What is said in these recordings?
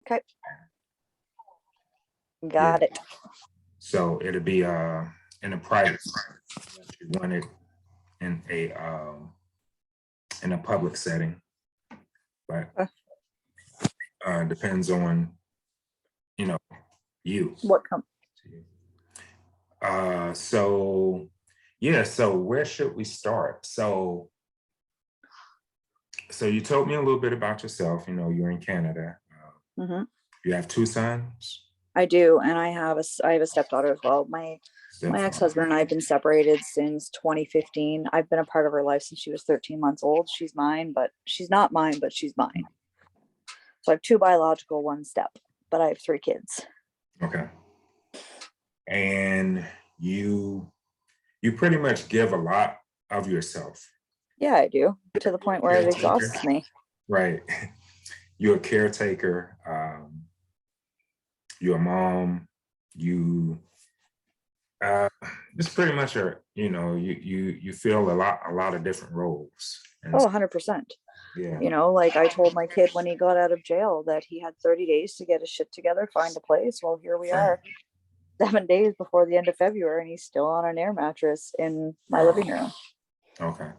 Okay. Yeah. Got it. So it'll be in a private setting. You want it in a public setting, but depends on you. What come? So yeah, so where should we start? So you told me a little bit about yourself. You're in Canada. Mm-hmm. You have two sons. I do, and I have a stepdaughter as well. My ex-husband and I have been separated since 2015. I've been a part of her life since she was 13 months old. She's mine, but she's not mine, but she's mine. So I have two biological, one step, but I have three kids. Okay. And you pretty much give a lot of yourself. Yeah, I do, to the point where it exhausts me. Right. You're a caretaker. You're a mom. You just pretty much are, you fill a lot of different roles. Oh, 100%. Yeah. Like I told my kid when he got out of jail that he had 30 days to get his shit together, find a place. Well, here we are 7 days before the end of February, and he's still on an air mattress in my living room. Okay.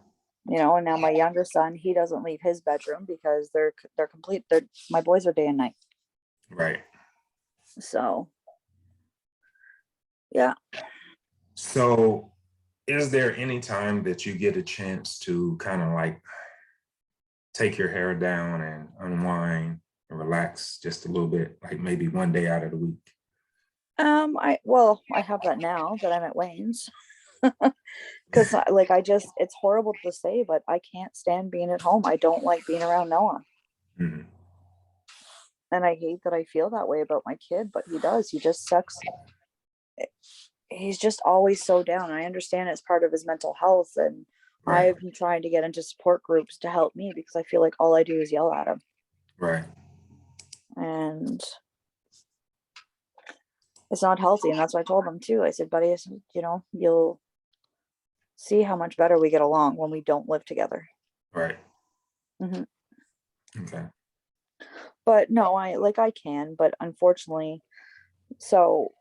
And now my younger son, he doesn't leave his bedroom because they're complete. My boys are day and night. Right. So, yeah. So is there any time that you get a chance to kind of like take your hair down and unwind and relax just a little bit, like maybe one day out of the week? I have that now that I'm at Wayne's. Because it's horrible to say, but I can't stand being at home. I don't like being around Noah. Mm-hmm. And I hate that I feel that way about my kid, but he does. He just sucks. He's just always so down. I understand it's part of his mental health. And Right. I've been trying to get into support groups to help me because I feel like all I do is yell at him. Right. And it's not healthy. And that's what I told him too. I said, buddy, you'll see how much better we get along when we don't live together. Right. Mm-hmm. Okay. But no, I can, but unfortunately, so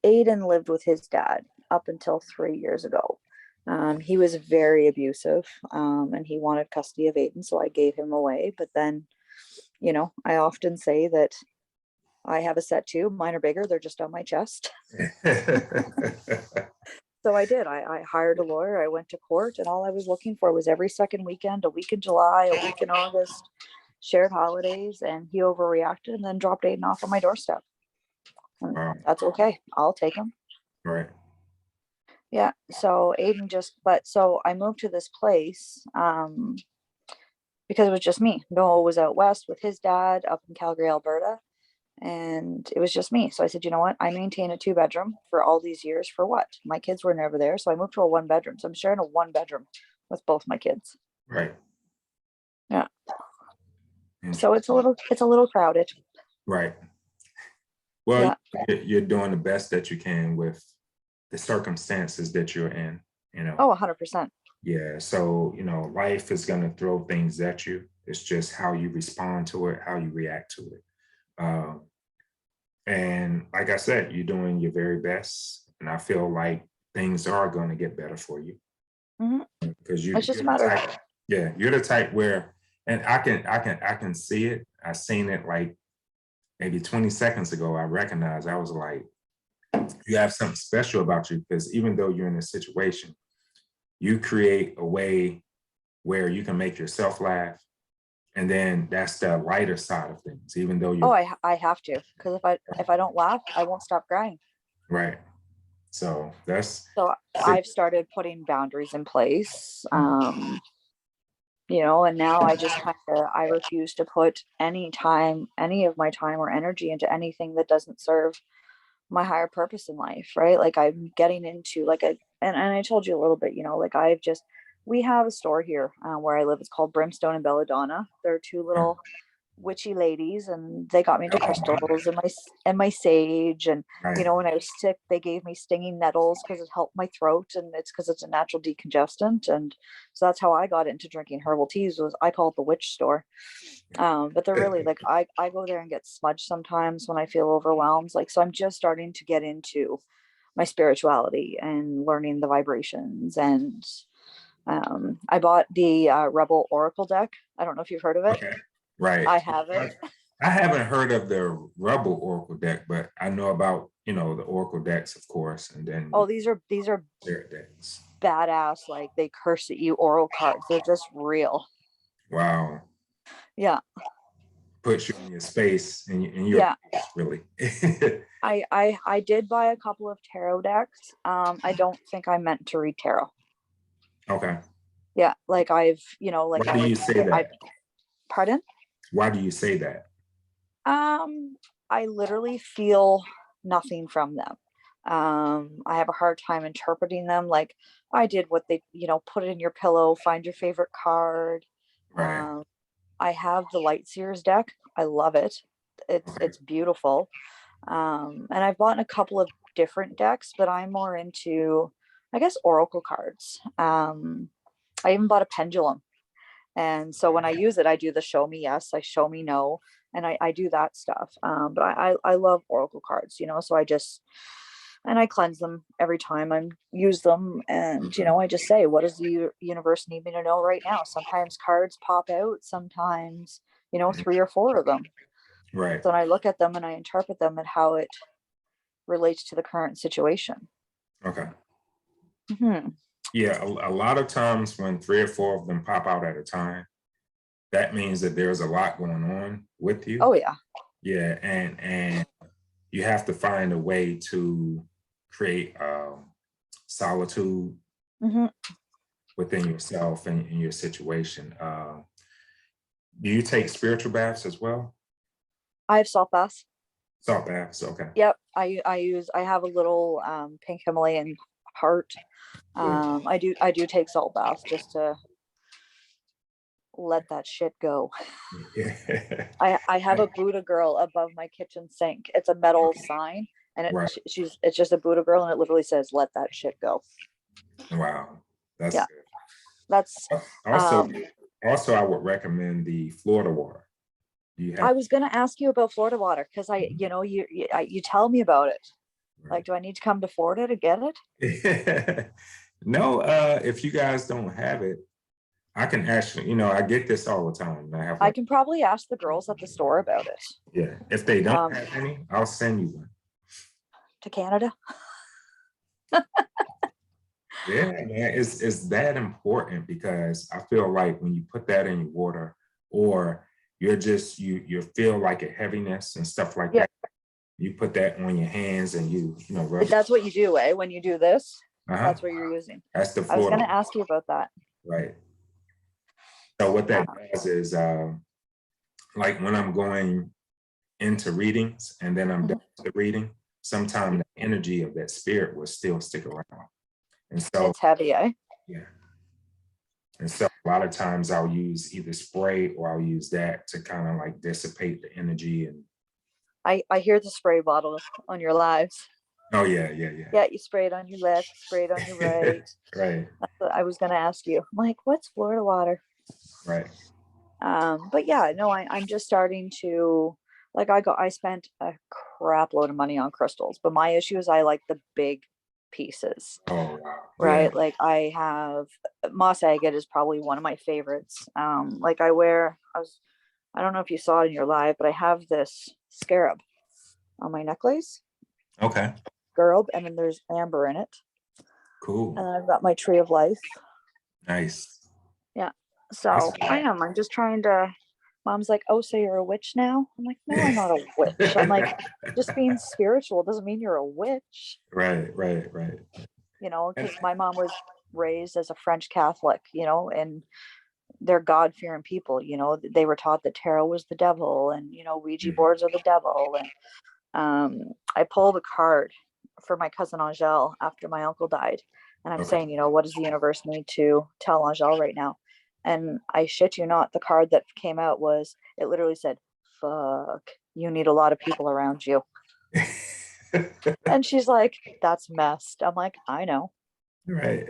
Aiden lived with his dad up until 3 years ago. He was very abusive, and he wanted custody of Aiden, so I gave him away. But then, I often say that I have a set too. Mine are bigger. They're just on my chest. So I did. I hired a lawyer. I went to court, and all I was looking for was every second weekend, a week in July, a week in August, shared holidays, and he overreacted and then dropped Aiden off on my doorstep. Wow. That's okay. I'll take him. Right. Yeah. So Aiden so I moved to this place because it was just me. Noah was out west with his dad up in Calgary, Alberta, and it was just me. So I said, you know what? I maintain a 2-bedroom for all these years for what? My kids were never there. So I moved to a 1-bedroom. So I'm sharing a 1-bedroom with both my kids. Right. Yeah. So it's a little crowded. Right. Well, yeah. You're doing the best that you can with the circumstances that you're in, Oh, 100%. Yeah. So, life is going to throw things at you. It's just how you respond to it, how you react to it. And like I said, you're doing your very best. And I feel like things are going to get better for you. Mm-hmm. Because it's just a matter. You're the type where, and I can see it. I seen it like maybe 20 seconds ago. I recognized, I was like, you have something special about you, because even though you're in a situation, you create a way where you can make yourself laugh. And then that's the lighter side of things, even though you. Oh, I have to, because if I don't laugh, I won't stop crying. Right. So I've started putting boundaries in place. And now I refuse to put any of my time or energy into anything that doesn't serve my higher purpose in life. Right. Like I'm getting into and I told you a little bit, we have a store here where I live. It's called Brimstone and Belladonna. They're two little witchy ladies, and they got me into Oh, wow. crystals and my sage. And Right. when I was sick, they gave me stinging nettles because it helped my throat, and it's because it's a natural decongestant. And so that's how I got into drinking herbal teas. Was I call it the witch store. But they're really like, I go there and get smudged sometimes when I feel overwhelmed. Like, so I'm just starting to get into my spirituality and learning the vibrations. And I bought the Rebel Oracle deck. I don't know if you've heard of it. Okay. Right. I have it. I haven't heard of the Rebel Oracle deck, but I know about, the Oracle decks, of course, and then Oh, these are spirit decks. badass. Like, they curse at you oral cards. They're just real. Wow. Yeah. Puts you in your space and in your Yeah. place, really. I did buy a couple of tarot decks. I don't think I meant to read tarot. Okay. Yeah, like I've, like Why do you say that? Pardon? Why do you say that? I literally feel nothing from them. I have a hard time interpreting them. Like, I did what they, put it in your pillow, find your favorite card. Right. I have the Light Seers deck. I love it. Okay. It's beautiful. And I've bought a couple of different decks, but I'm more into, I guess, oracle cards. I even bought a pendulum. And so when I use it, I do the show me yes, I show me no, and I do that stuff. But I love oracle cards, so and I cleanse them every time I use them. And, I just say, what does the universe need me to know right now? Sometimes cards pop out, sometimes, 3 or 4 of them. Right. So I look at them and I interpret them and how it relates to the current situation. Okay. Hmm. Yeah, a lot of times when 3 or 4 of them pop out at a time, that means that there's a lot going on with you. Oh, yeah. Yeah, and you have to find a way to create solitude Hmm. within yourself and in your situation. Do you take spiritual baths as well? I have salt baths. Salt baths, okay. Yep. I have a little pink Himalayan heart. Good. I do take salt baths just to let that shit go. Yeah. I have a Buddha girl above my kitchen sink. It's a metal sign, and Right. it's just a Buddha girl, and it literally says, "Let that shit go." Wow. That's Yeah, good. that's Also, also I would recommend the Florida water. Do you have I was gonna ask you about Florida water, because you tell me about it. Like, do I need to come to Florida to get it? No, if you guys don't have it, I can actually, I get this all the time. I have I like, can probably ask the girls at the store about it. yeah, if they don't Um, have any, I'll send you one. to Canada. Yeah, man, it's that important because I feel like when you put that in your water, or you're just you feel like a heaviness and stuff like Yeah, that, you put that on your hands and rub it. that's what you do, eh? When you do this, Uh-huh. that's what you're using. That's the I was Florida, gonna ask you about that. right? So what Uh, that does is, like when I'm going into readings and then I'm done mhm. with the reading, sometimes the energy of that spirit will still stick around. And so, It's heavy, eh? yeah. And so a lot of times I'll use either spray or I'll use that to kind of like dissipate the energy. And I hear the spray bottle on your lives. oh yeah, yeah, yeah. Yeah, you spray it on your left, you spray it on your right. Right, That's what I was gonna ask you. I'm like, what's Florida water? right. But yeah, no, I'm just starting to, like, I spent a crap load of money on crystals, but my issue is I like the big pieces, Oh wow. Yeah. right? Like, I have moss agate is probably one of my favorites. Like, I don't know if you saw it in your live, but I have this scarab on my necklace, Okay. scarab, and then there's amber in it. And Cool. I've got my tree of life. Nice. Yeah. That's So I'm just trying to, mom's like, oh, so you're a witch now? I'm like, no, I'm not a witch. I'm like, just being spiritual doesn't mean you're a witch, right, right, right. And because my mom was raised as a French Catholic, and they're God-fearing people. They were taught that tarot was the devil, and, Ouija mm, boards are the devil. And I pulled a card for my cousin Angèle after my uncle died. And I'm okay. saying, what does the universe need to tell Angèle right now? And I shit you not, the card that came out it literally said, fuck, you need a lot of people around you. And she's like, that's messed. I'm like, I know. Right.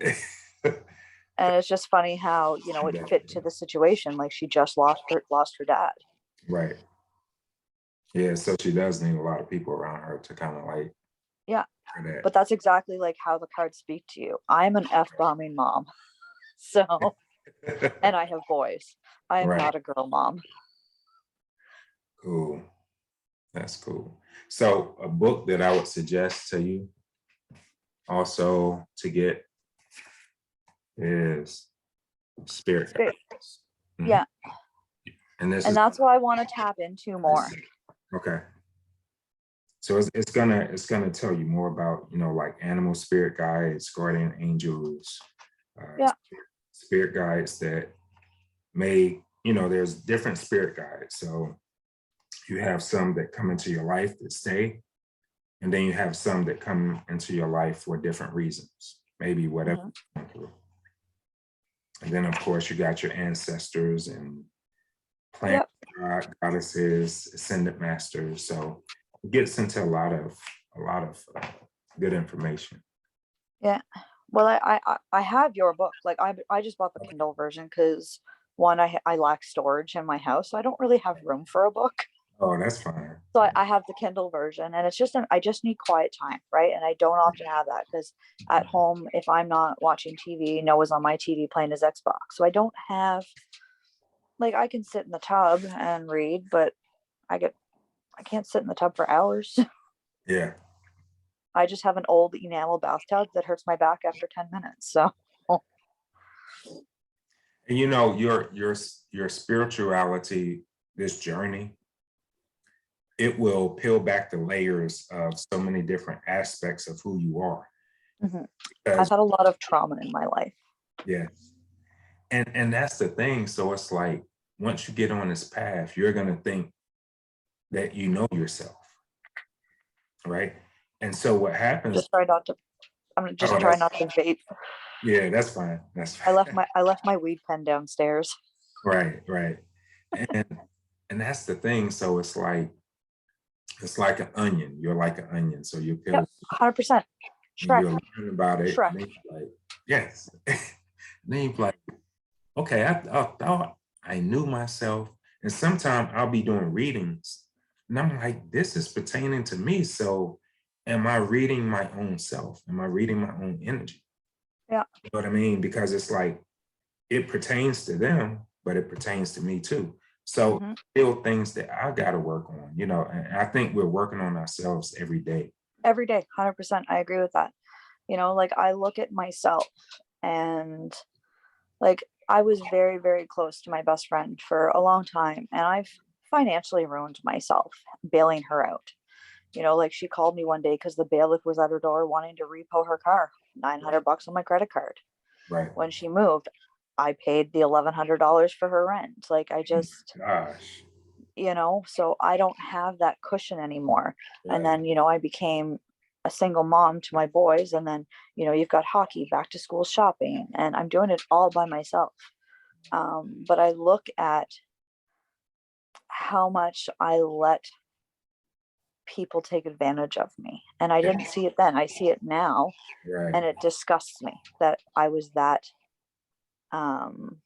And it's just funny how, it fit to the situation. Like she just lost her dad. Right. Yeah, so she does need a lot of people around her to kind of like Yeah. for that. But that's exactly like how the cards speak to you. I'm an F-bombing mom. So, and I have boys. I am Right. not a girl mom. Cool. That's cool. So a book that I would suggest to you also to get is Spirit Spirit. Guides. Mhm. Yeah. And this And is that's what I want to tap into more. okay. So it's gonna tell you more about, like animal spirit guides, guardian angels, Yeah. spirit guides that may, there's different spirit guides. So you have some that come into your life that stay, and then you have some that come into your life for different reasons, maybe whatever Mhm. you're going through. And then of course you got your ancestors and plant Yep. goddesses, ascended masters. So it gets into a lot of good information. Yeah. Well, I have your book. Like I just bought the Kindle version because one, I lack storage in my house, so I don't really have room for a book. Oh, that's fine. So I have the Kindle version, and it's just I just need quiet time, right? And I don't often have that because at home, if I'm not watching TV, Noah's on my TV playing his Xbox. So I don't have, like, I can sit in the tub and read, but I can't sit in the tub for hours. Yeah. I just have an old enamel bathtub that hurts my back after 10 minutes. So And your spirituality, this journey, it will peel back the layers of so many different aspects of who you are. mhm. I've Because had a lot of trauma in my life. yeah, and that's the thing. So it's like once you get on this path, you're gonna think that you know yourself, right? And so what happens? Just try not to. I'm gonna just Oh, try that's not to vape. yeah, that's fine. That's I left fine. my I left my weed pen downstairs. Right, right. And and that's the thing. So it's like an onion. You're like an onion. So you peel Yep, 100%. and Shrek. you'll learn about it. Shrek. And then you're like, yes. Then you're like, okay, I thought I knew myself. And sometimes I'll be doing readings and I'm like, this is pertaining to me. So am I reading my own self? Am I reading my own energy? Yeah. You know what I mean? Because it's like it pertains to them, but it pertains to me too. So Hmm. still things that I gotta work on, and I think we're working on ourselves every day. Every day, 100%. I agree with that. Like I look at myself and like I was very, very close to my best friend for a long time, and I've financially ruined myself bailing her out. Like she called me one day because the bailiff was at her door wanting to repo her car, Right. $900 on my credit card. Right. When she moved, I paid the $1,100 for her rent. Like I just, Gosh. so I don't have that cushion anymore. And Right. then, I became a single mom to my boys. And then, you've got hockey, back to school shopping, and I'm doing it all by myself. But I look at how much I let people take advantage of me. And I Yeah. didn't see it then. I see it now. Right. And it disgusts me that I was that um,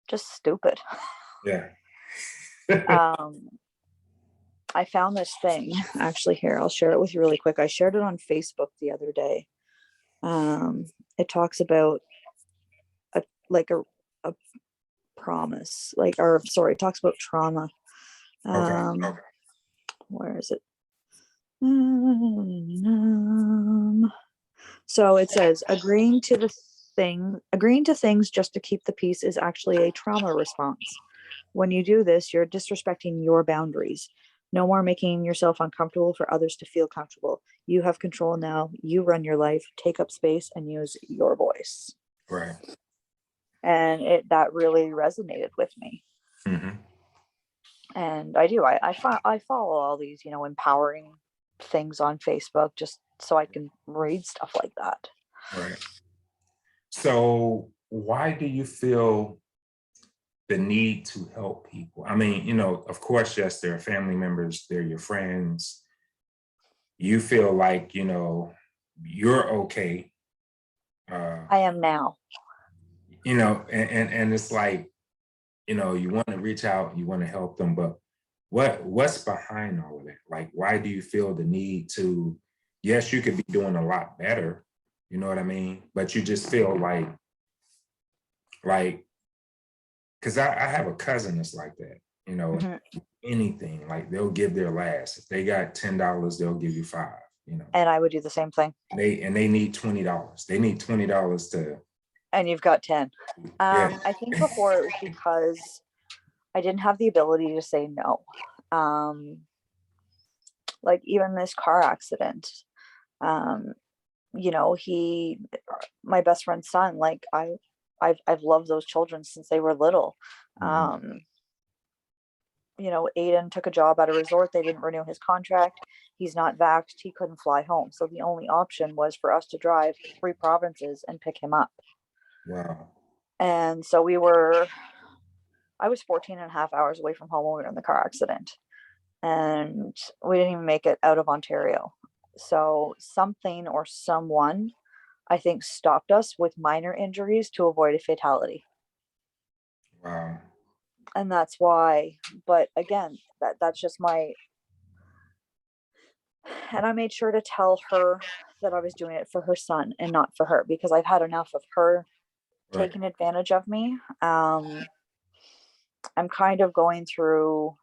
just stupid. Yeah. um, I found this thing actually here. I'll share it with you really quick. I shared it on Facebook the other day. Um, it talks about a like a promise, like, or sorry, it talks about trauma. Okay. Okay. Where is it? Um, so it says agreeing to things just to keep the peace is actually a trauma response. When you do this, you're disrespecting your boundaries. No more making yourself uncomfortable for others to feel comfortable. You have control now. You run your life, take up space, and use your voice. Right. And that really resonated with me. Hmm. And I do. I follow all these, empowering things on Facebook just so I can read stuff like that. Right. So why do you feel the need to help people. I mean, you know, of course, yes, they're family members, they're your friends. You feel like, you know, you're okay. I am now. You know, and it's like, you know, you want to reach out, you want to help them, but what's behind all of that? Like, why do you feel the need to, yes, you could be doing a lot better, you know what I mean? But you just feel like, because I have a cousin that's like that, you know, Mhm. anything, like they'll give their last. If they got $10, they'll give you five, you know. And I would do the same thing. They need $20. They need $20 to, And you've got 10. yeah. I think before it was because I didn't have the ability to say no. Like even this car accident, um, you know, my best friend's son, like I've loved those children since they were little. Mhm. You know, Aiden took a job at a resort. They didn't renew his contract. He's not vaxxed. He couldn't fly home. So the only option was for us to drive 3 provinces and pick him up. Wow. And so I was 14 and a half hours away from home when we were in the car accident. And we didn't even make it out of Ontario. So something or someone, I think, stopped us with minor injuries to avoid a fatality. Wow. And that's why, but again, that's just and I made sure to tell her that I was doing it for her son and not for her, because I've had enough of her Right. taking advantage of me. I'm kind of I'm going through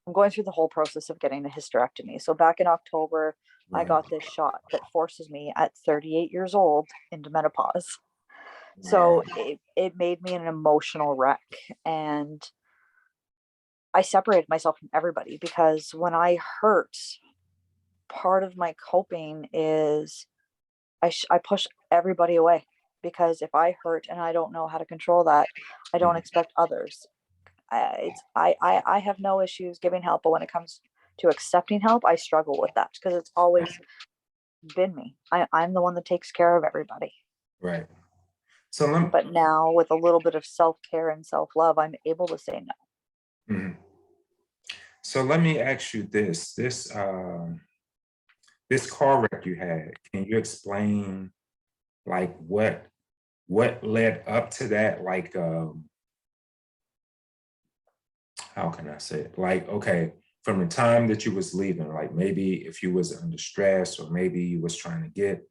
the whole process of getting a hysterectomy. So back in October, I Right. got this shot that forces me at 38 years old into menopause. Wow. So it made me an emotional wreck. And I separated myself from everybody because when I hurt, part of my coping is I push everybody away, because if I hurt and I don't know how to control that, I don't Mhm. expect others. I have no issues giving help, but when it comes to accepting help, I struggle with that because it's always been me. I'm the one that takes care of everybody. Right. So But now with a little bit of self-care and self-love, I'm able to say no. mhm. So let me ask you this. This car wreck you had, can you explain like what led up to that? Like how can I say it? Like, okay, from the time that you was leaving, like maybe if you was under stress or maybe you was trying to get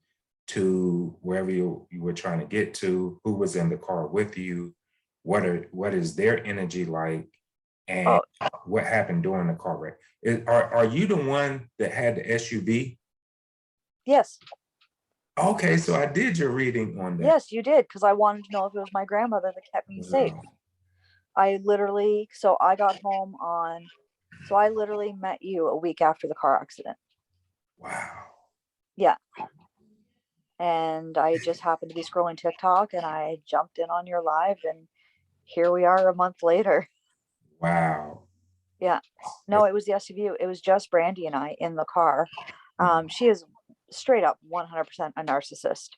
to wherever you were trying to get to, who was in the car with you, what is their energy like, and Oh, what happened during the car wreck? Are you the one that had the SUV? yes. Okay, so I did your reading on that. Yes, you did, because I wanted to know if it was my grandmother that kept me safe. Wow. I literally, so I got home on, so I literally met you a week after the car accident. Wow. Yeah. And I just happened to be scrolling TikTok and I jumped in on your live, and here we are a month later. Wow. Yeah. No, it was the SUV. It was just Brandy and I in the car. Mhm. She is straight up 100% a narcissist.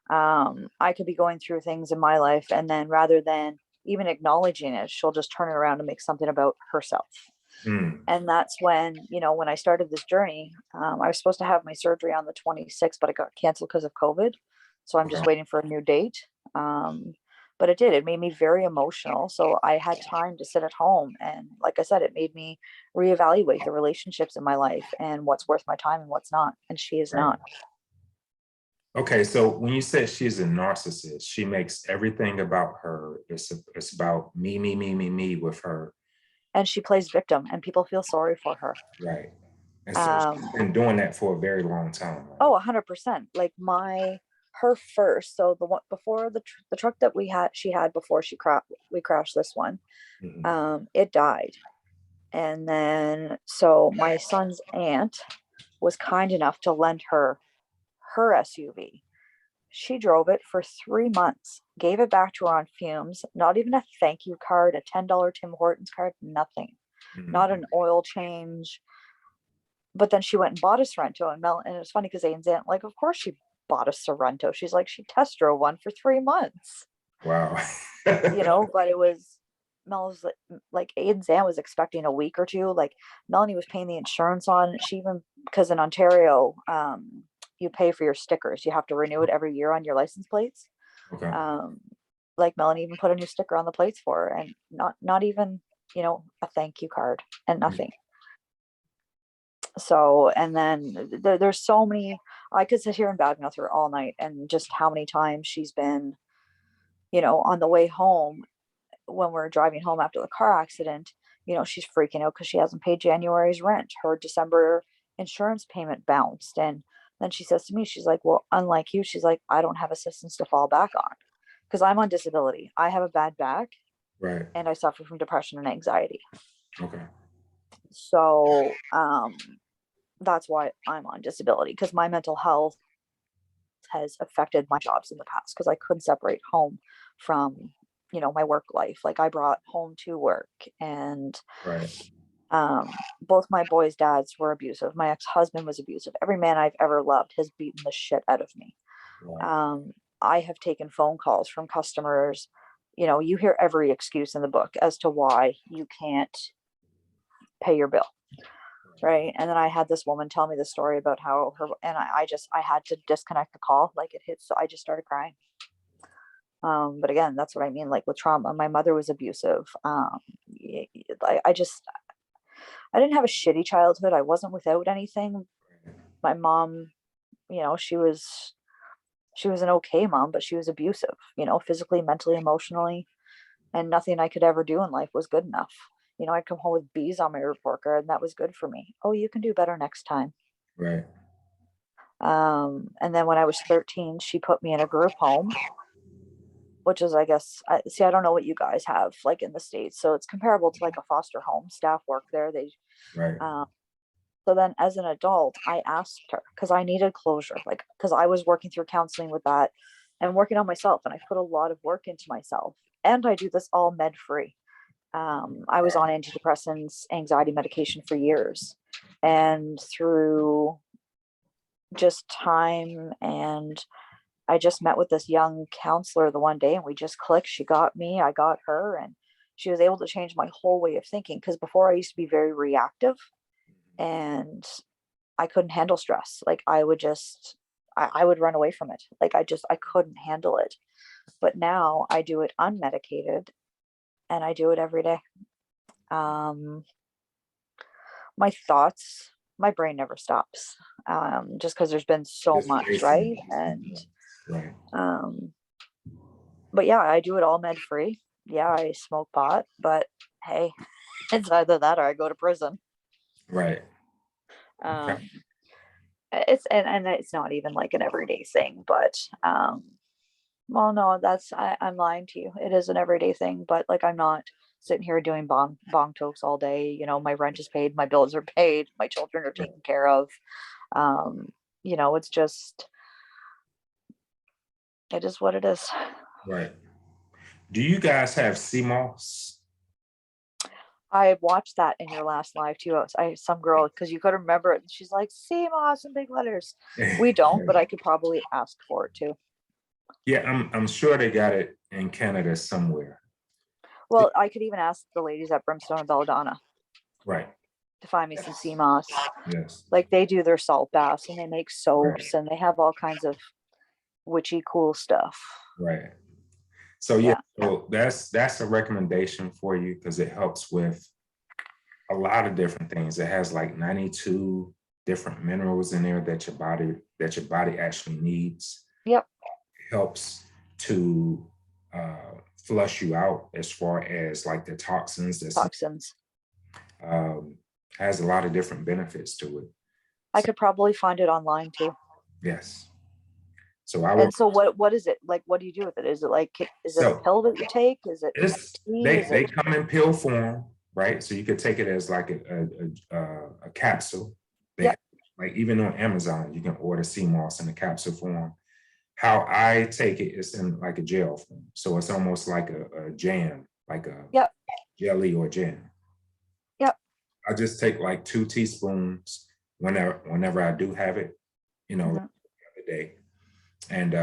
I could be going through things in my life, and then rather than even acknowledging it, she'll just turn it around and make something about herself. Mm. And that's when, when I started this journey, I was supposed to have my surgery on the 26th, but it got canceled because of COVID. So I'm just Wow. waiting for a new date. Um, but it made me very emotional. So I had time to sit at home. And like I said, it made me reevaluate the relationships in my life and what's worth my time and what's not. And she is Right. not. Okay, so when you said she's a narcissist, she makes everything about her. It's about me with her, And she plays victim, and people feel sorry for her. right? And so she's Um, been doing that for a very long time, Oh, right? 100%. Like her first, so the one before the truck that she had before we crashed this one, Mhm. it died. And then, so my son's aunt was kind enough to lend her SUV. She drove it for 3 months, gave it back to her on fumes, not even a thank you card, a $10 Tim Hortons card, nothing, not Mhm. an oil change. But then she went and bought a Sorrento, and it was funny because Zane's aunt, like, of course she bought a Sorrento. She's like, she test drove one for 3 months, Wow. but it was Mel was like Aiden's aunt was expecting a week or two. Like Melanie was paying the insurance on. She even, because in Ontario, you pay for your stickers. You have to renew it every year on your license plates. Okay. Like Melanie even put a new sticker on the plates for her, and not even, a thank you card and nothing. So, and then there's so many. I could sit here and badmouth her all night, and just how many times she's been, on the way home when we're driving home after the car accident, she's freaking out because she hasn't paid January's rent. Her December insurance payment bounced. And then she says to me, she's like, well, unlike you, she's like, I don't have assistance to fall back on because I'm on disability. I have a bad back, Right. and I suffer from depression and anxiety. Okay. So that's why I'm on disability, because my mental health has affected my jobs in the past because I couldn't separate home from my work life. Like I brought home to work, and Right. both my boys' dads were abusive. My ex-husband was abusive. Every man I've ever loved has beaten the shit out of me. Wow. I have taken phone calls from customers. You hear every excuse in the book as to why you can't pay your bill. Right. And then I had this woman tell me the story about how and I had to disconnect the call. Like it hit. So I just started crying. But again, that's what I mean. Like with trauma, my mother was abusive. I didn't have a shitty childhood. I wasn't without anything. My mom, she was an okay mom, but she was abusive, physically, mentally, emotionally, and nothing I could ever do in life was good enough. I'd come home with B's on my report card, and that was good for me. Oh, you can do better next time. Right. And then when I was 13, she put me in a group home, which is, I guess, I don't know what you guys have like in the States. So it's comparable to like a foster home. Staff work there. Right. So then as an adult, I asked her because I needed closure, like, because I was working through counseling with that and working on myself. And I put a lot of work into myself, and I do this all med free. I was on antidepressants, anxiety medication for years, and through just time, and I just met with this young counselor the one day, and we just clicked. She got me, I got her, and she was able to change my whole way of thinking. Because before I used to be very reactive, and I couldn't handle stress. Like I would just, I would run away from it. Like I couldn't handle it. But now I do it unmedicated, and I do it every day. My thoughts, my brain never stops. Just because there's been so Just much, right? facing. And Right. but yeah, I do it all med free. Yeah, I smoke pot, but hey, it's either that or I go to prison. Right. Okay. Um, and it's not even like an everyday thing, but well, no, I'm lying to you. It is an everyday thing, but like I'm not sitting here doing bong tokes all day. My rent is paid, my bills are paid, my children are taken care of. It's just, it is what it is. Right. Do you guys have CMOS? I watched that in your last live too. Some girl, because you could remember it, and she's like, CMOS in big letters. We don't, but I could probably ask for it too. Yeah, I'm sure they got it in Canada somewhere. Well, I could even ask the ladies at Brimstone and Belladonna Right. to find me some CMOS. Yes. Like they do their salt baths, and they make soaps, Right. and they have all kinds of witchy cool stuff. Right. So yeah, so that's a recommendation for you because it helps with a lot of different things. It has like 92 different minerals in there that your body actually needs. Yep. It helps to flush you out as far as like the toxins. Has a lot of different benefits to it. I could probably find it online too. Yes. So I would. And so what is it like? What do you do with it? Is it like, is it a pill that you take? Is it tea? They come in pill form, right? So you could take it as like a capsule. Yeah. Like even on Amazon, you can order CMOS in a capsule form. How I take it is in like a gel form. So it's almost like a jam, like a jelly or jam. Yep. I just take like 2 teaspoons whenever I do have it, like the other day. And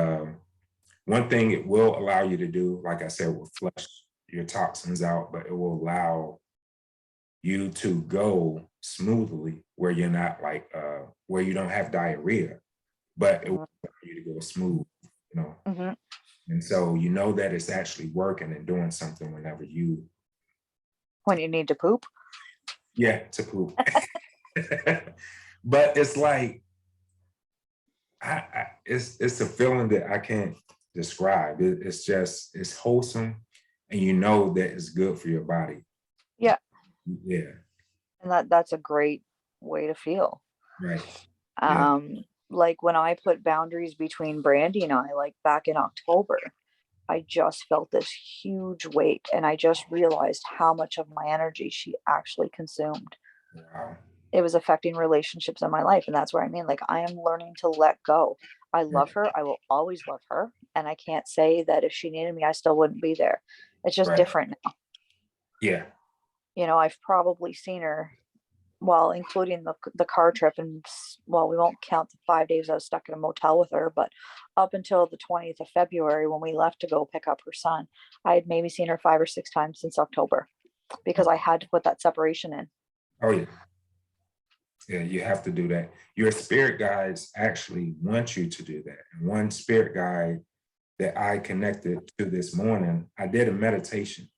one thing it will allow you to do, like I said, will flush your toxins out, but it will allow you to go smoothly where you're not like where you don't have diarrhea, but it will allow you to go smooth, you know. Mm-hmm. And so you know that it's actually working and doing something whenever you, When you need to poop. yeah, to poop. But it's like it's a feeling that I can't describe. It's just it's wholesome, and you know that it's good for your body. Yeah. Yeah, And that's a great way to feel. right. Yeah, Like when I put boundaries between Brandy and I, like back in October, I just felt this huge weight and I just realized how much of my energy she actually consumed. wow. It was affecting relationships in my life. And that's where I mean, like, I am learning to let go. I love her. I will always love her. And I can't say that if she needed me, I still wouldn't be there. It's just Right. different now. Yeah. You know, I've probably seen her, well, including the car trip, and well, we won't count the 5 days I was stuck in a motel with her, but up until the 20th of February when we left to go pick up her son, I had maybe seen her 5 or 6 times since October because I had to put that separation in. Oh yeah. Yeah, you have to do that. Your spirit guides actually want you to do that. And one spirit guide that I connected to this morning, I did a meditation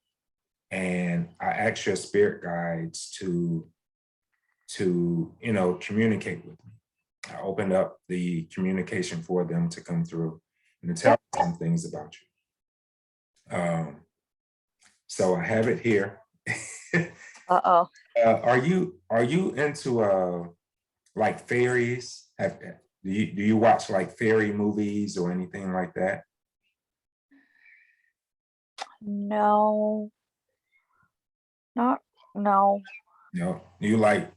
and I asked your spirit guides to communicate with me. I opened up the communication for them to come through and to tell Yep. me some things about you. So I have it here. Uh-oh. Are you into like fairies? Do you watch like fairy movies or anything like that? No, not, no. No. Do you like,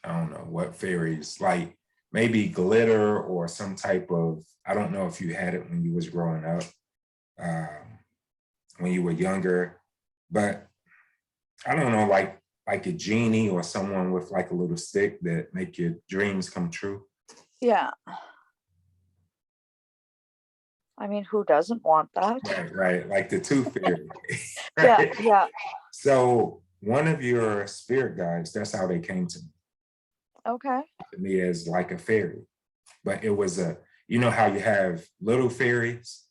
I don't know what fairies, like maybe glitter or some type of, I don't know if you had it when you was growing up, when you were younger, but I don't know, like a genie or someone with like a little stick that make your dreams come true. Yeah. I mean, who doesn't want that? Right, right. Like the tooth fairy. Yeah, Right? yeah. So one of your spirit guides, that's how they came Okay. to me as like a fairy. But it was you know how you have little fairies,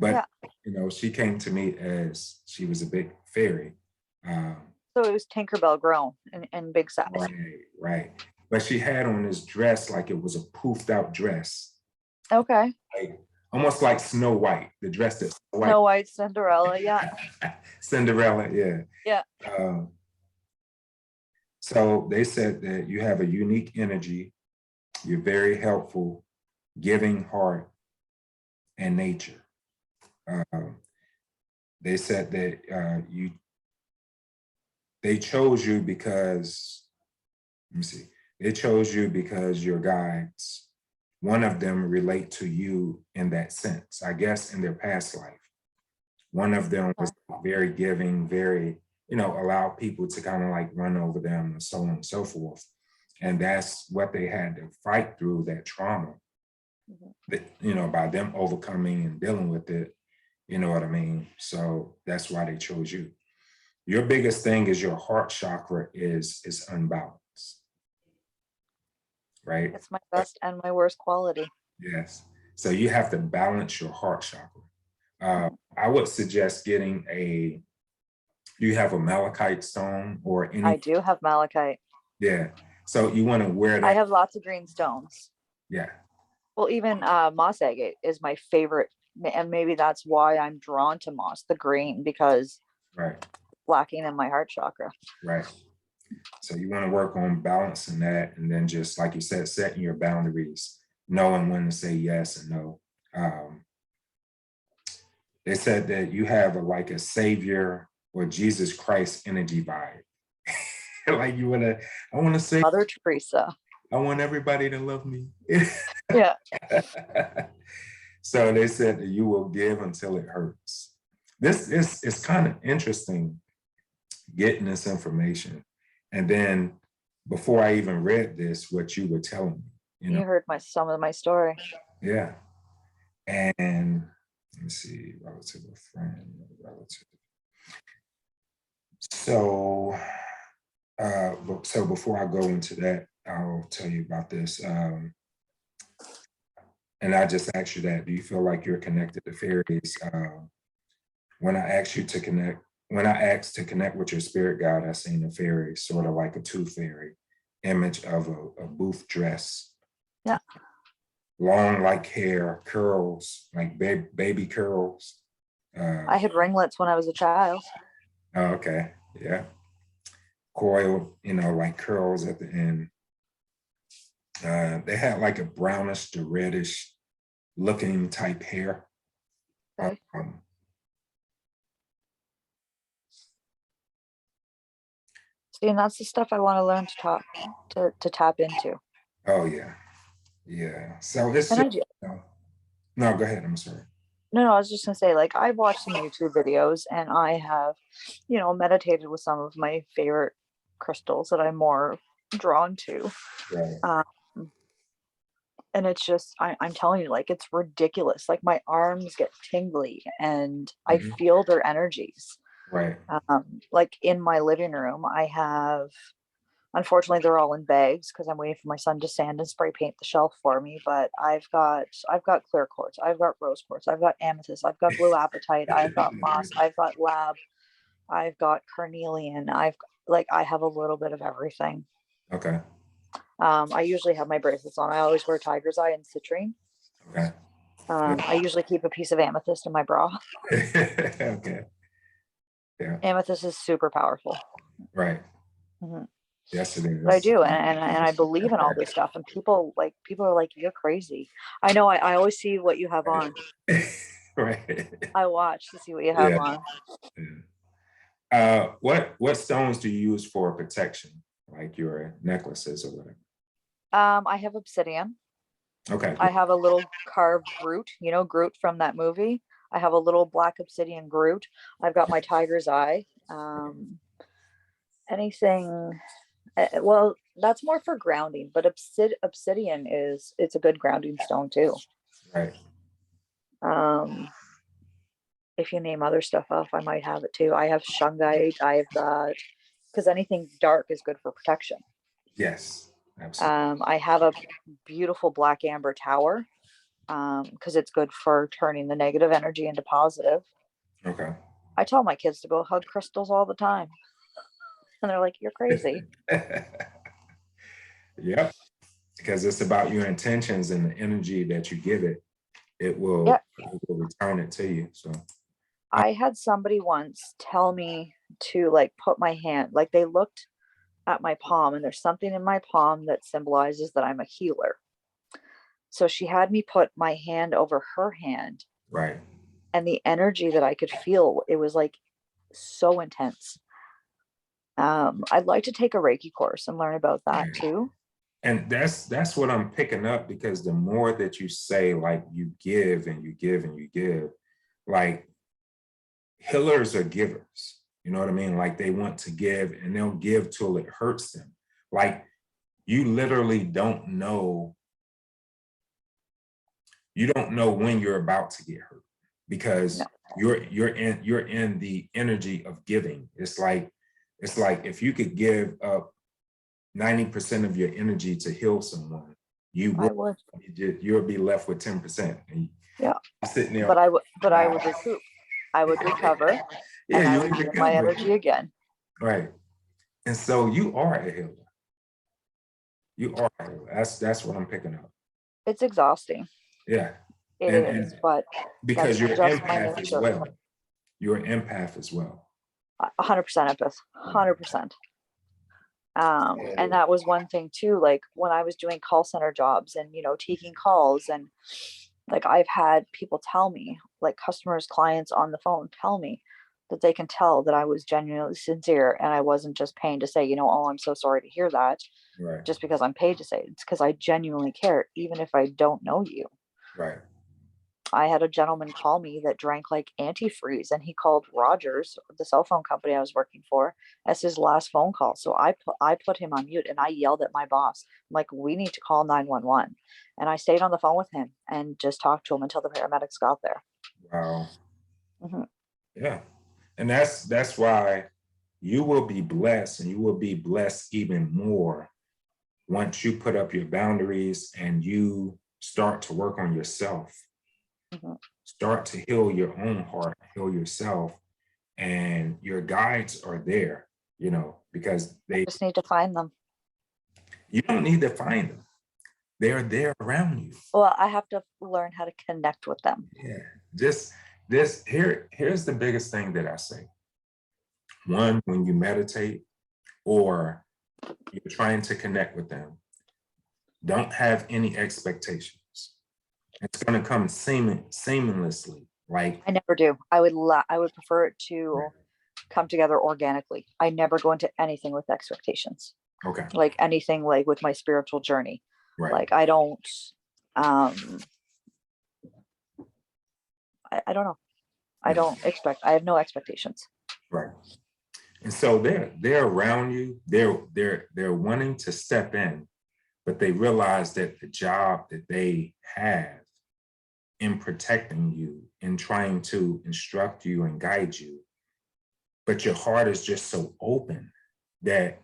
Yeah. but she came to me as she was a big fairy. Um, So it was Tinkerbell grown in big size. right, right. But she had on this dress like it was a poofed out dress, Okay. like almost like Snow White, the dress that Snow White, Snow White, Cinderella. Yeah. Cinderella, yeah. Yeah. Um, so they said that you have a unique energy, you're very helpful, giving heart, and nature. Um, they said that they chose you because, let me see, they chose you because your guides, one of them relate to you in that sense, I guess in their past life. One of them was very giving, very, allow people to kind of like run over them and so on and so forth. And that's what they had to fight through, that trauma, that, by them overcoming and dealing with it. You know what I mean? So that's why they chose you. Your biggest thing is your heart chakra is unbalanced, right? It's my best and my worst quality. Yes. So you have to balance your heart chakra. I would suggest getting do you have a malachite stone or any? I do have malachite. Yeah. So you want to wear I that. have lots of green stones. Yeah. Well, even moss agate is my favorite, and maybe that's why I'm drawn to moss, the green, because Right. lacking in my heart chakra. Right. So you want to work on balancing that, and then just like you said, setting your boundaries, knowing when to say yes and no. They said that you have like a savior or Jesus Christ energy vibe. Like I want to say, Mother Teresa. I want everybody to love me. Yeah. So they said that you will give until it hurts. This is it's kind of interesting getting this information. And then before I even read this, what you were telling me, You heard some of my story. yeah. And Let me see, relative or friend, relative. So, so before I go into that, I'll tell you about this. And I just asked you that, do you feel like you're connected to fairies? When I asked you to connect, when I asked to connect with your spirit guide, I seen a fairy, sort of like a tooth fairy image of a booth dress. Yeah. Long like hair, curls, like baby curls. I had ringlets when I was a child. Oh, okay. Yeah. Coiled, like curls at the end. They had like a brownish to reddish looking type hair. Okay. See, and that's the stuff I want to learn to tap into. Oh yeah. Yeah. So it's And just, I do. no, go ahead. I'm sorry. No, I was just gonna say, like, I've watched some YouTube videos and I have, meditated with some of my favorite crystals that I'm more drawn to. Right. Um, and it's just, I'm telling you, like, it's ridiculous. Like, my arms get tingly and I Mhm. feel their energies. Right. Like in my living room, I have, unfortunately, they're all in bags because I'm waiting for my son to sand and spray paint the shelf for me. But I've got clear quartz, I've got rose quartz, I've got amethyst, I've got blue apatite, I've got moss, I've got lab, I've got carnelian, I have a little bit of everything. Okay. I usually have my bracelets on. I always wear tiger's eye and citrine. Okay. I usually keep a piece of amethyst in my bra. Okay. Yeah. Amethyst is super powerful. Right. Mhm. Yes, it But I is. do, and I believe in all this stuff. And people are like, "You're crazy." I know. I always see what you have on. Right. I watch to see what you have Yeah. on. What stones do you use for protection, like your necklaces or whatever? I have obsidian. Okay. I have a little carved Groot. You know Groot from that movie. I have a little black obsidian Groot. I've got my tiger's eye. Anything. Well, that's more for grounding, but obsidian it's a good grounding stone too. Right. Um, if you name other stuff off, I might have it too. I have shungite. I've got, because anything dark is good for protection. Yes. Absolutely. I have a beautiful black amber tower because it's good for turning the negative energy into positive. Okay. I tell my kids to go hug crystals all the time, and they're like, "You're crazy." Yep. Because it's about your intentions and the energy that you give it. It Yeah, will return it to you. So. I had somebody once tell me to like put my hand, like they looked at my palm, and there's something in my palm that symbolizes that I'm a healer. So she had me put my hand over her hand, Right. and the energy that I could feel, it was like so intense. I'd like to take a Reiki course and learn about that Right. too. And that's what I'm picking up, because the more that you say, like, you give and you give and you give, like, healers are givers. You know what I mean? Like, they want to give and they'll give till it hurts them. Like, you literally don't know. You don't know when you're about to get hurt, No, because you're in the energy of giving. It's like if you could give up 90% of your energy to heal someone, you I would. would. You'll be left with 10%. And Yeah, you're sitting there but like, I would wow. recoup. I would recover, Yeah, and I you would would be in my recover. energy again. Right. And so you are a healer. You are a healer. That's what I'm picking up. It's exhausting. Yeah. It And is, but because that's you're an just my empath as nature. well. You're an empath as well. 100% empath. 100%. And that was one thing too, like when I was doing call center jobs and taking calls, and like I've had people tell me, like customers, clients on the phone tell me that they can tell that I was genuinely sincere and I wasn't just paying to say, "Oh, I'm so sorry to hear that," Right. just because I'm paid to say it. It's because I genuinely care, even if I don't know you. Right. I had a gentleman call me that drank like antifreeze, and he called Rogers, the cell phone company I was working for, as his last phone call. So I put him on mute and I yelled at my boss. I'm like, "We need to call 911." And I stayed on the phone with him and just talked to him until the paramedics got there. Wow. Mhm. Yeah. And that's why you will be blessed, and you will be blessed even more once you put up your boundaries and you start to work on yourself. Mhm. Start to heal your own heart, heal yourself, and your guides are there, because Just need to find them. you don't need to find them. They're there around you. Well, I have to learn how to connect with them. Yeah. Just here's the biggest thing that I say. One, when you meditate or you're trying to connect with them, don't have any expectations. It's going to come seamlessly. Like, I never do. I would prefer it to come together organically. I never go into anything with expectations. okay, Like anything like with my spiritual journey. right, Like I don't um I don't know. yeah, I have no expectations. right. And so they're around you. They're wanting to step in, but they realize that the job that they have in protecting you, in trying to instruct you and guide you, but your heart is just so open that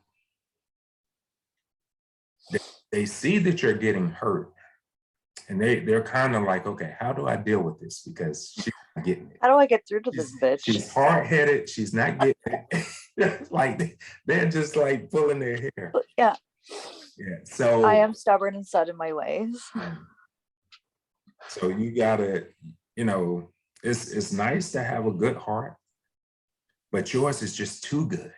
they see that you're getting hurt, and they're kind of like, okay, how do I deal with this? Because she's not getting it. How do I get through to this She's, bitch? she's hard-headed. She's not getting it. Like they're just like pulling their hair. But yeah, Yeah. I So am stubborn and set in my ways. so you gotta, it's nice to have a good heart, but yours is just too good.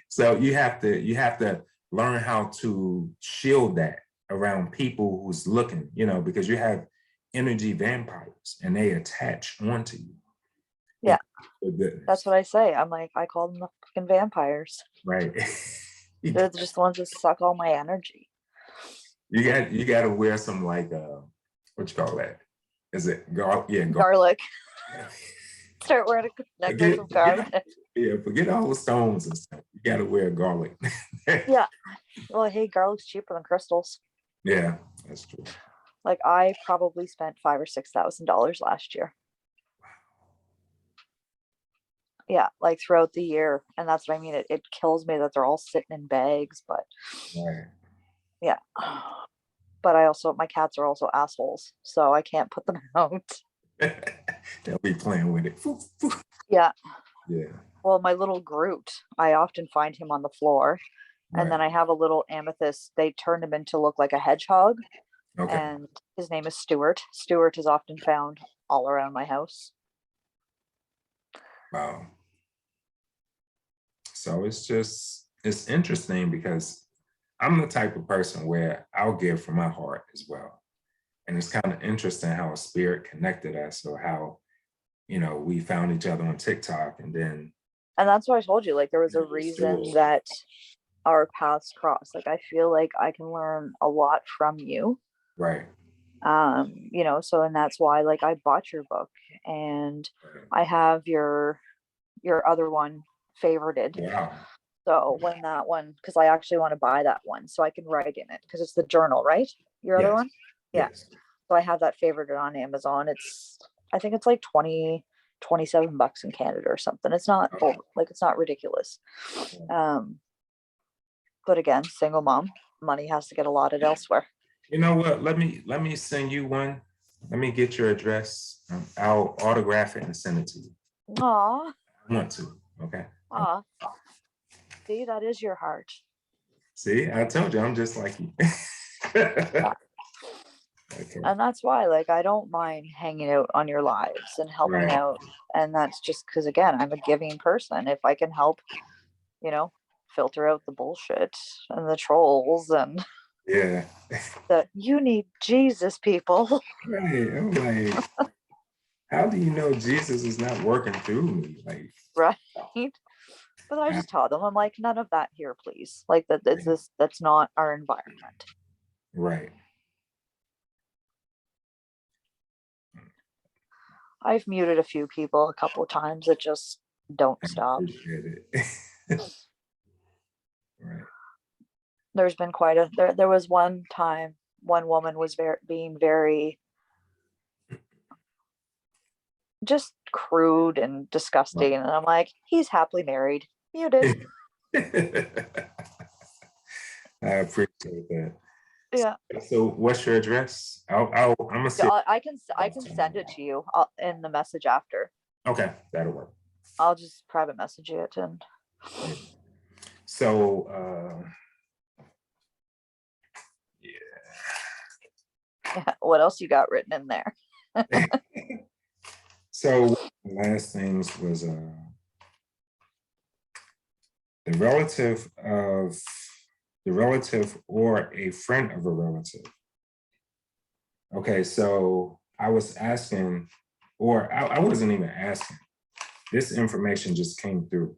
So you have to learn how to shield that around people who's looking, because you have energy vampires and they attach onto you. Yeah, For goodness. that's what I say. I'm like, I call them the fucking vampires. Right. They're just the ones that suck all my energy. You got to wear some like what you call that? Is it garlic? Yeah, Garlic. Start wearing a necklace of garlic. Forget all the stones and stuff. You got to wear garlic. Yeah. Well, hey, garlic's cheaper than crystals. Yeah, that's true. Like I probably spent $5,000 or $6,000 last year. Yeah, like throughout the year. And that's what I mean. It kills me that they're all sitting in bags, but Right. yeah. But my cats are also assholes, so I can't put them out. They'll be playing with it. Yeah. Yeah. Well, my little Groot, I often find him on the floor. And then Right. I have a little amethyst. They turned him into look like a hedgehog. Okay. And his name is Stuart. Stuart is often found all around my house. Wow. So it's interesting because I'm the type of person where I'll give from my heart as well. And it's kind of interesting how a spirit connected us, or how, we found each other on TikTok, and then And that's what I told you. Like there was a this reason dual. that our paths cross. Like I feel like I can learn a lot from you. Right. So and that's why like I bought your book and Right. I have your other one favorited. Wow. So when that one, because I actually want to buy that one so I can write in it because it's the journal, right? Your other Yes. one? Yeah. Yes. So I have that favorited on Amazon. I think it's like 27 bucks in Canada or something. It's not it's not ridiculous. But again, single mom, money has to get allotted elsewhere. You know what? Let me send you one. Let me get your address. I'll autograph it and send it to you. Aw, I want to. Okay. aw. See, that is your heart. See, I told you I'm just like you. Yeah. Okay. And that's why, like, I don't mind hanging out on your lives and helping Right. out. And that's just because, again, I'm a giving person. If I can help, filter out the bullshit and the trolls and Yeah. the you need Jesus people. Right. I'm like, how do you know Jesus is not working through me? Like, Right. But I just tell them, I'm like, none of that here, please. Like that's not our environment. right. I've muted a few people a couple of times that just don't I stop. appreciate it. Right. There's been there was one time one woman was being very just crude and disgusting. And I'm like, he's happily married. Muted. I appreciate that. Yeah. So what's your address? I'm gonna see. I can send it to you in the message after. Okay, that'll work. I'll just private message it. And so yeah, what else you got written in there? so last things was the relative or a friend of a relative. Okay, so I was asking, or I wasn't even asking. This information just came through.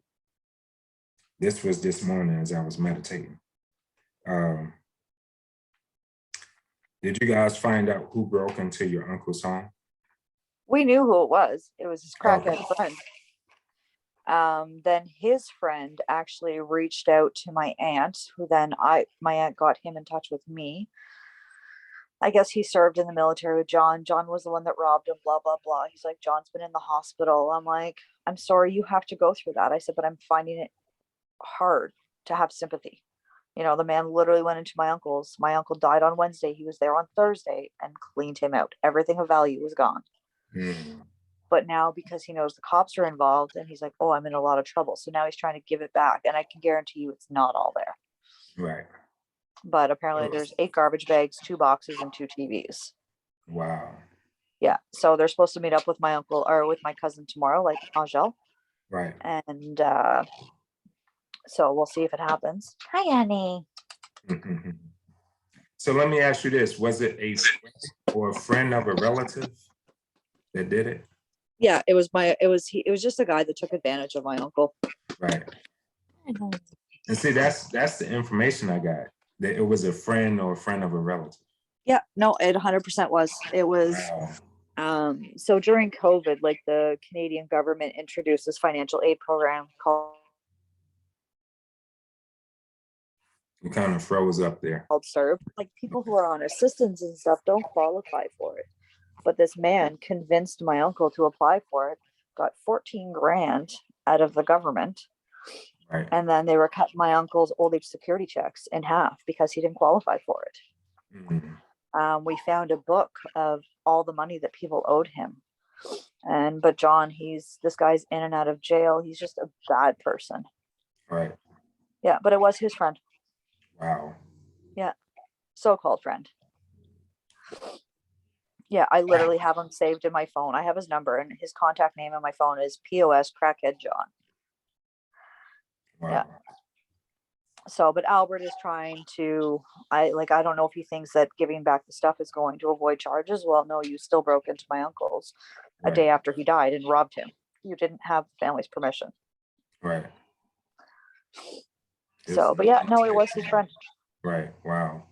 This was this morning as I was meditating. Did you guys find out who broke into your uncle's home? We knew who it was. It was his crackhead Okay. friend. Then his friend actually reached out to my aunt, who then my aunt got him in touch with me. I guess he served in the military with John. John was the one that robbed him, blah, blah, blah. He's like, John's been in the hospital. I'm like, I'm sorry you have to go through that. I said, but I'm finding it hard to have sympathy. You know, the man literally went into my uncle's. My uncle died on Wednesday. He was there on Thursday and cleaned him out. Everything of value was gone. Mm. But now, because he knows the cops are involved, and he's like, oh, I'm in a lot of trouble. So now he's trying to give it back. And I can guarantee you it's not all there. Right. But apparently there's 8 garbage bags, 2 boxes, and 2 TVs. Wow. Yeah. So they're supposed to meet up with my uncle or with my cousin tomorrow, like Angel. Right. And so we'll see if it happens. Hi, Annie. Mm-hmm. So let me ask you this. Was it a friend of a relative that did it? Yeah, it was just a guy that took advantage of my uncle. Right. And see, that's the information I got, that it was a friend or a friend of a relative. Yeah, no, it 100% was. It was. Wow. So during COVID, like the Canadian government introduced this financial aid program called You kind of froze up there. SERVE. Like people who are on assistance and stuff don't qualify for it. But this man convinced my uncle to apply for it, got 14 grand out of the government. Right. And then they were cutting my uncle's old age security checks in half because he didn't qualify for it. Mm-hmm. We found a book of all the money that people owed him. But John, this guy's in and out of jail. He's just a bad person. Right. Yeah, but it was his friend. Wow. Yeah. So-called friend. Yeah, I literally have him saved in my phone. I have his number, and his contact name on my phone is POS Crackhead John. Wow. Yeah. So, but Albert is trying to, I don't know if he thinks that giving back the stuff is going to avoid charges. Well, no, you still broke into my uncle's a day after he died and robbed him. You didn't have the family's permission. Right. So, but yeah, no, it was his friend. Right. Wow.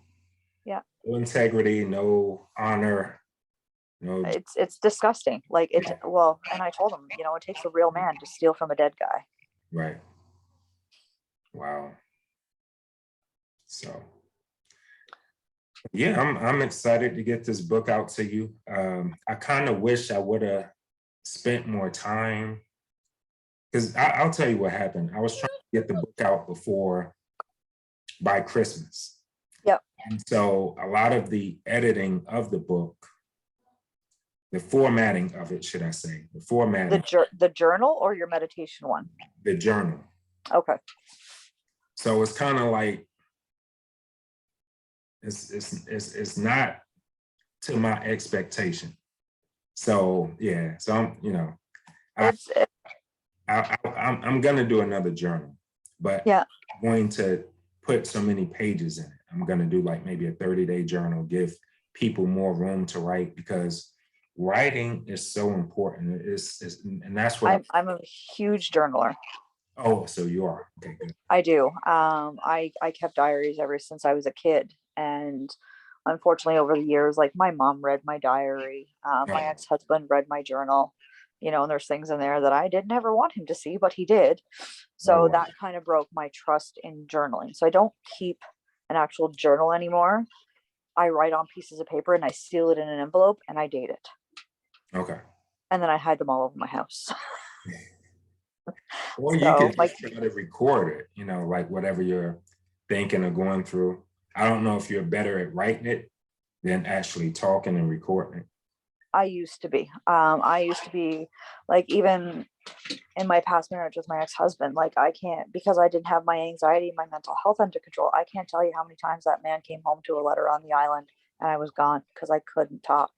Yeah. No integrity, no honor. No. It's disgusting. Like well, and I told him, it takes a real man to steal from a dead guy. Right. Wow. So yeah, I'm excited to get this book out to you. I kind of wish I would have spent more time, because I'll tell you what happened. I was trying to get the book out by Christmas. Yep. And so a lot of the editing of the book, the formatting of it, should I say, the formatting. The journal or your meditation one? The journal. Okay. So it's kind of like, it's not to my expectation. So yeah, so I'm gonna do another journal, but yeah, I'm going to put so many pages in it. I'm gonna do like maybe a 30-day journal, give people more room to write, because writing is so important. And that's what I'm a huge journaler. Oh, so you are. Okay, good. I do. I kept diaries ever since I was a kid, and unfortunately, over the years, like my mom read my diary, my ex-husband read my journal, and there's things in there that I didn't ever want him to see, but he did. So that kind of broke my trust in journaling. So I don't keep an actual journal anymore. I write on pieces of paper and I seal it in an envelope and I date it. Okay. and then I hide them all over my house. Or you So could just try to record it, you know, like whatever you're thinking or going through. I don't know if you're better at writing it than actually talking and recording it. I used to be. I used to be like, even in my past marriage with my ex-husband, like I can't, because I didn't have my anxiety, my mental health under control. I can't tell you how many times that man came home to a letter on the island and I was gone because I couldn't talk.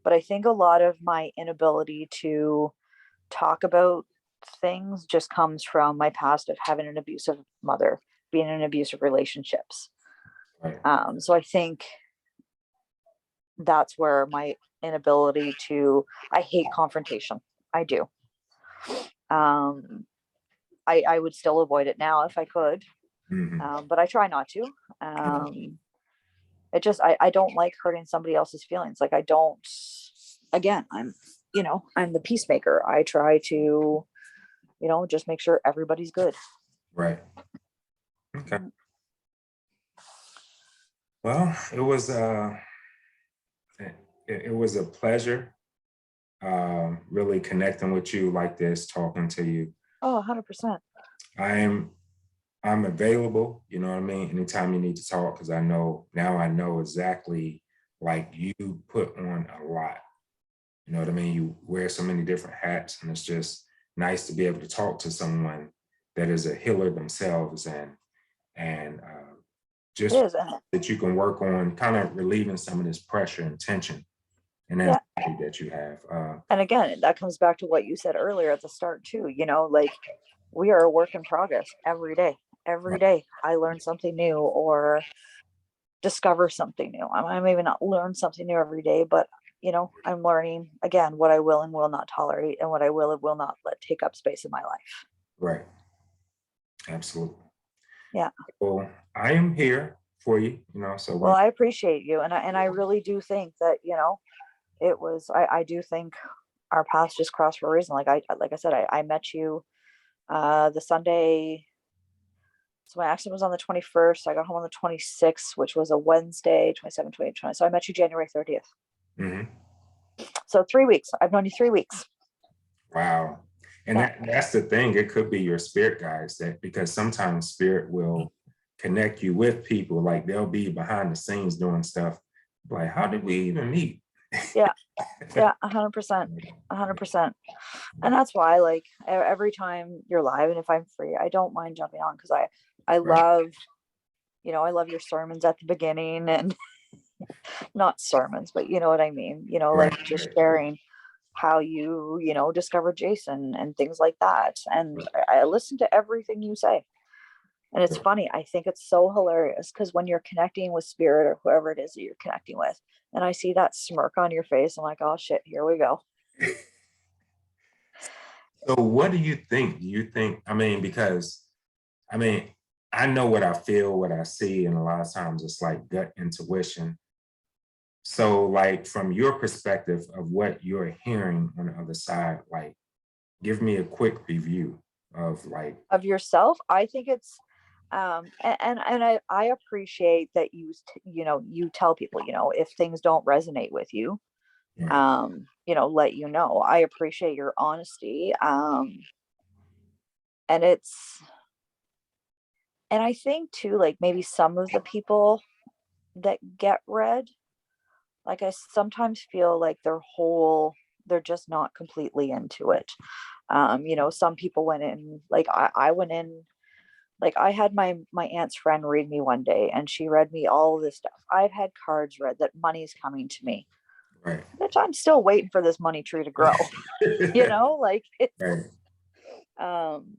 But I think a lot of my inability to talk about things just comes from my past of having an abusive mother, being in abusive relationships. Right. So I think that's where my inability to, I hate confrontation. I do. Um, I would still avoid it now if I could, but I try not to. It just, I don't like hurting somebody else's feelings. Like I don't, again, I'm the peacemaker. I try to, just make sure everybody's good. Right. Okay. Well, it was a pleasure really connecting with you like this, talking to you. Oh, 100%. I'm I'm available, you know what I mean? Anytime you need to talk, because I know exactly, like, you put on a lot. You know what I mean? You wear so many different hats, and it's just nice to be able to talk to someone that is a healer themselves, and It just is. And that you can work on kind of relieving some of this pressure and tension and yeah. anxiety that you have. And again, that comes back to what you said earlier at the start too, like we are a work in progress every day. Every Right, day I learn something new or discover something new. I maybe not learn something new every day, but I'm learning again what I will and will not tolerate and what I will and will not let take up space in my life. right, absolutely. Yeah. Well, I am here for you, so Well, when I appreciate you. And I really do think that, it was, I do think our paths just crossed for a reason. Like I said, I met you the Sunday. So my accident was on the 21st. I got home on the 26th, which was a Wednesday, 27, 28, 20. So I met you January 30th. Mhm. So 3 weeks. I've known you 3 weeks. Wow. And Yeah. that's the thing. It could be your spirit guides that because sometimes spirit will connect you with people. Like they'll be behind the scenes doing stuff. Like, how did we even meet? Yeah. Yeah. 100%. 100%. And that's why, like, every time you're live and if I'm free, I don't mind jumping on because I Right. love, I love your sermons at the beginning and not sermons, but you know what I mean? Right. Like just sharing how you, discovered Jason and things like that. And I listen to everything you say. And it's funny. I think it's so hilarious because when you're connecting with spirit or whoever it is that you're connecting with, and I see that smirk on your face, I'm like, oh shit, here we go. So what do you think? Do you think, I mean, because I mean, I know what I feel, what I see, and a lot of times it's like gut intuition. So, like, from your perspective of what you're hearing on the other side, like, give me a quick review of like, Of yourself, I think it's and I appreciate that you tell people, if things don't resonate with you, right, let you know. I appreciate your honesty. And I think too, like maybe some of the people that get read, like I sometimes feel like they're just not completely into it. Some people went in, like I went in, like I had my aunt's friend read me one day and she read me all of this stuff. I've had cards read that money's coming to me. right, Bitch, I'm still waiting for this money tree to grow. Like it's right, um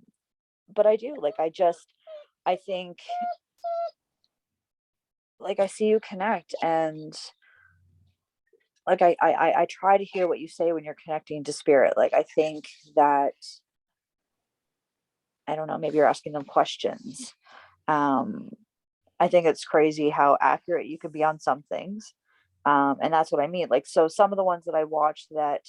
but I do, like I think, like I see you connect, and like I try to hear what you say when you're connecting to spirit. Like I think that, I don't know, maybe you're asking them questions. um I think it's crazy how accurate you could be on some things. And that's what I mean. Like, so some of the ones that I watched that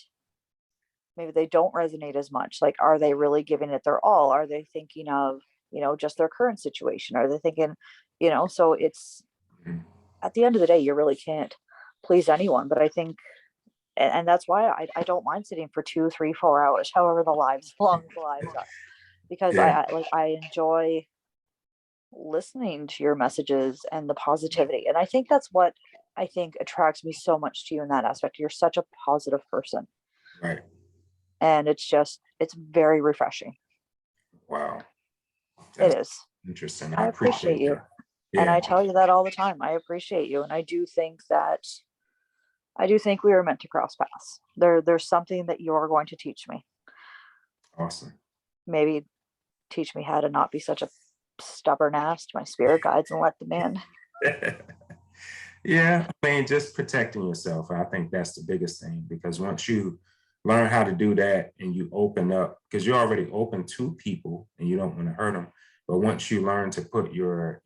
maybe they don't resonate as much, like, are they really giving it their all? Are they thinking of, just their current situation? Are they thinking, so it's, mhm, at the end of the day, you really can't please anyone. But I think and that's why I don't mind sitting for 2, 3, 4 hours, however long the lives are, because Yeah, I enjoy listening to your messages and the positivity. And I think that's what I think attracts me so much to you in that aspect. You're such a positive person. right. And it's very refreshing. Wow. It That's is. interesting. I I appreciate appreciate you. that. And Yeah, I tell you that all the time. I appreciate you. And I do think we were meant to cross paths. There's something that you're going to teach me. awesome. Maybe teach me how to not be such a stubborn ass to my spirit guides and let them in. Yeah, I mean, just protecting yourself. I think that's the biggest thing, because once you learn how to do that and you open up, because you're already open to people and you don't want to hurt them. But once you learn to put your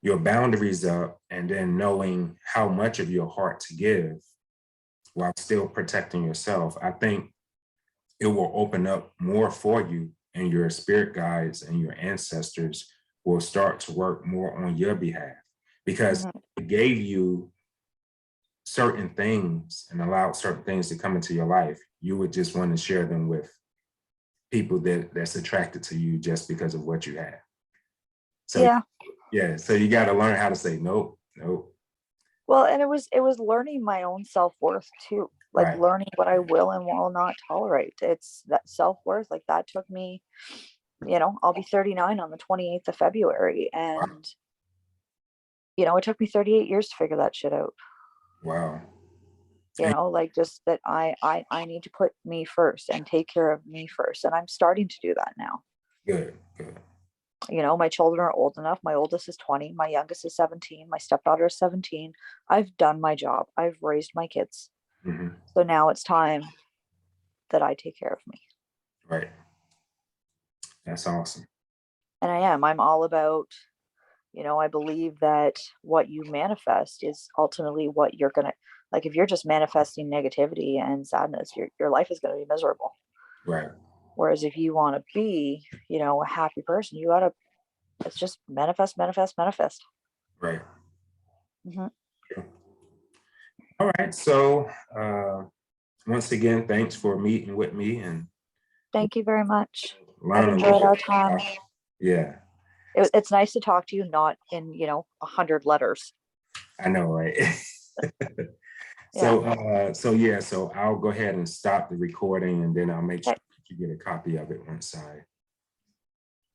boundaries up, and then knowing how much of your heart to give while still protecting yourself, I think it will open up more for you, and your spirit guides and your ancestors will start to work more on your behalf, because Mhm. it gave you certain things and allowed certain things to come into your life. You would just want to share them with people that's attracted to you just because of what you have. So Yeah. yeah, so you got to learn how to say nope, nope. Well, and it was learning my own self-worth too. Like Right. learning what I will and will not tolerate. It's that self-worth, like that took me, I'll be 39 on the 28th of February. Wow. And, it took me 38 years to figure that shit out. Wow. And Like just that I need to put me first and take care of me first. And I'm starting to do that now. good, good. My children are old enough. My oldest is 20, my youngest is 17, my stepdaughter is 17. I've done my job. I've raised my kids. Hmm. So now it's time that I take care of me. Right. That's awesome. And I am. I'm all about, I believe that what you manifest is ultimately what you're going to, like, if you're just manifesting negativity and sadness, your life is going to be miserable. Right. Whereas if you want to be, a happy person, it's just manifest, manifest, manifest. Right. Hmm. Okay. All right. So once again, thanks for meeting with me and Thank you very much. I've learn a little enjoyed bit our time. about, yeah, It's nice to talk to you, not in, 100 letters. I know, right? Yeah. So I'll go ahead and stop the recording, and then I'll make sure Okay. that you get a copy of it once